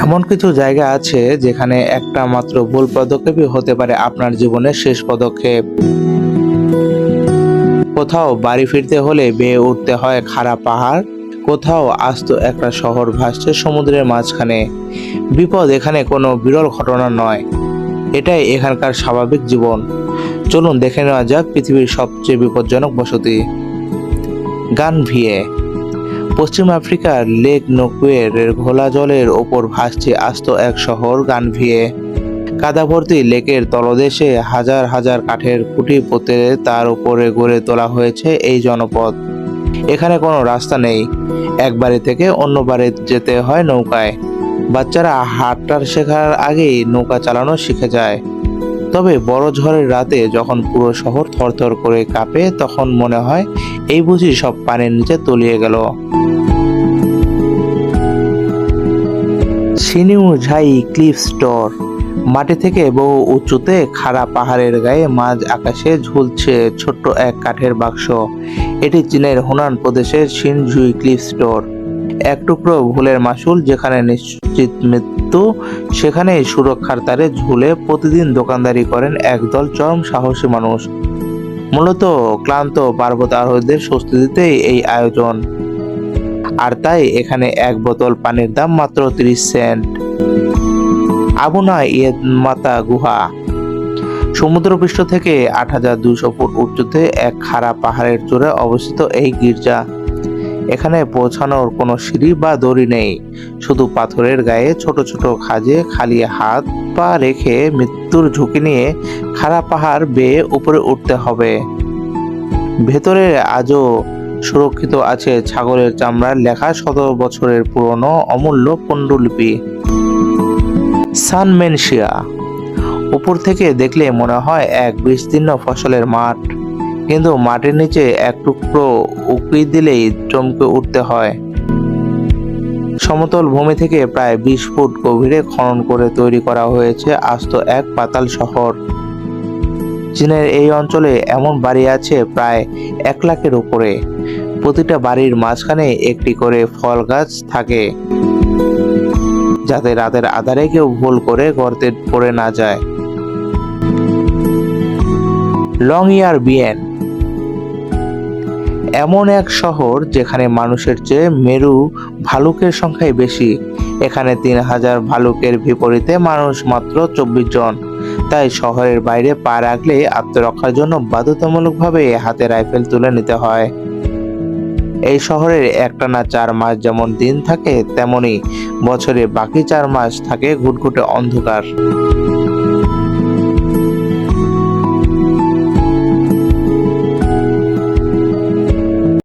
এমন কিছু জায়গা আছে যেখানে একটা মাত্র ভুল পদক্ষেপই হতে পারে আপনার জীবনের শেষ পদক্ষেপ। কোথাও বাড়ি ফিরতে হলে বেয়ে উঠতে হয় খাড়া পাহাড়, কোথাও আস্ত একটা শহর ভাসছে সমুদ্রের মাঝখানে। বিপদ এখানে কোনো বিরল ঘটনা নয়, এটাই এখানকার স্বাভাবিক জীবন। চলুন দেখে নেওয়া যাক পৃথিবীর সবচেয়ে বিপজ্জনক বসতি। গানভিয়ে। পশ্চিম আফ্রিকার লেক নোকুয়ের ঘোলা জলের ওপর ভাসছে আস্ত এক শহর গানভিয়ে। কাদা ভর্তি লেকের তলদেশে হাজার হাজার কাঠের খুঁটি পুঁতে তার উপরে গড়ে তোলা হয়েছে এই জনপদ। এখানে কোনো রাস্তা নেই, এক বাড়ি থেকে অন্য বাড়ি যেতে হয় নৌকায়। বাচ্চারা হাঁটা শেখার আগেই নৌকা চালানো শিখে যায়। তবে বড় ঝড়ের রাতে যখন পুরো শহর থরথর করে কাঁপে, তখন মনে হয় এই বুঝি সব পানির নিচে তলিয়ে গেল। সিনিউ ঝাই ক্লিফ স্টোর। মাটি থেকে বহু উঁচুতে খাড়া পাহাড়ের গায়ে মাঝ আকাশে ঝুলছে ছোট্ট এক কাঠের বাক্স। এটি চীনের হুনান প্রদেশের সিনঝুই ক্লিফ স্টোর। এক টুকরো ভুলের মাসুল, যেখানে নিশ্চিত মৃত্যু সেখানেই সুরক্ষার তারে ঝুলে প্রতিদিন দোকানদারি করেন একদল চরম সাহসী মানুষ। মূলত ক্লান্ত পার্বত আরোহীদের স্বস্তি দিতেই এই আয়োজন। আর তাই এখানে এক বোতল পানির দাম মাত্র 30 সেন্ট। আবুনা ইয়েদমাতা গুহা। সমুদ্রপৃষ্ঠ থেকে 8200 ফুট উচ্চতে এক খাড়া পাহাড়ের চূড়ায় অবস্থিত এই গির্জা। এখানে পৌঁছানোর কোনো সিঁড়ি বা দড়ি নেই, শুধু পাথরের গায়ে ছোট ছোট খাঁজে খালি হাত পা রেখে মৃত্যুর ঝুঁকি নিয়ে খাড়া পাহাড় বেয়ে উপরে উঠতে হবে। ভেতরে আজও সুরক্ষিত আছে ছাগলের চামড়ার লেখা 100 বছরের পুরনো অমূল্য পাণ্ডুলিপি। সানমেনশিয়া। উপর থেকে দেখলে মনে হয় এক বিস্তীর্ণ ফসলের মাঠ, কিন্তু মাটির নিচে এক টুকরো উঁকি দিলেই চমকে উঠতে হয়। সমতল ভূমি থেকে প্রায় 20 ফুট গভীরে খনন করে তৈরি করা হয়েছে আস্ত এক পাতাল শহর। চীনের এই অঞ্চলে এমন বাড়ি আছে প্রায় 1 লাখের উপরে। প্রতিটা বাড়ির মাঝখানে একটি করে ফল গাছ থাকে, যাতে রাতের আঁধারে কেউ ভুল করে গর্তে পড়ে না যায়। লংইয়ারবিয়েন। এমন এক শহর যেখানে মানুষের চেয়ে মেরু ভালুকের সংখ্যাই বেশি। এখানে 3000 ভালুকের বিপরীতে মানুষ মাত্র 24 জন। তাই শহরের বাইরে পা রাখলে আত্মরক্ষার জন্য বাধ্যতামূলকভাবে হাতে রাইফেল তুলে নিতে হয়। এই শহরের একটানা 4 মাস যেমন দিন থাকে, তেমনি বছরে বাকি 4 মাস থাকে ঘুটঘুটে অন্ধকার।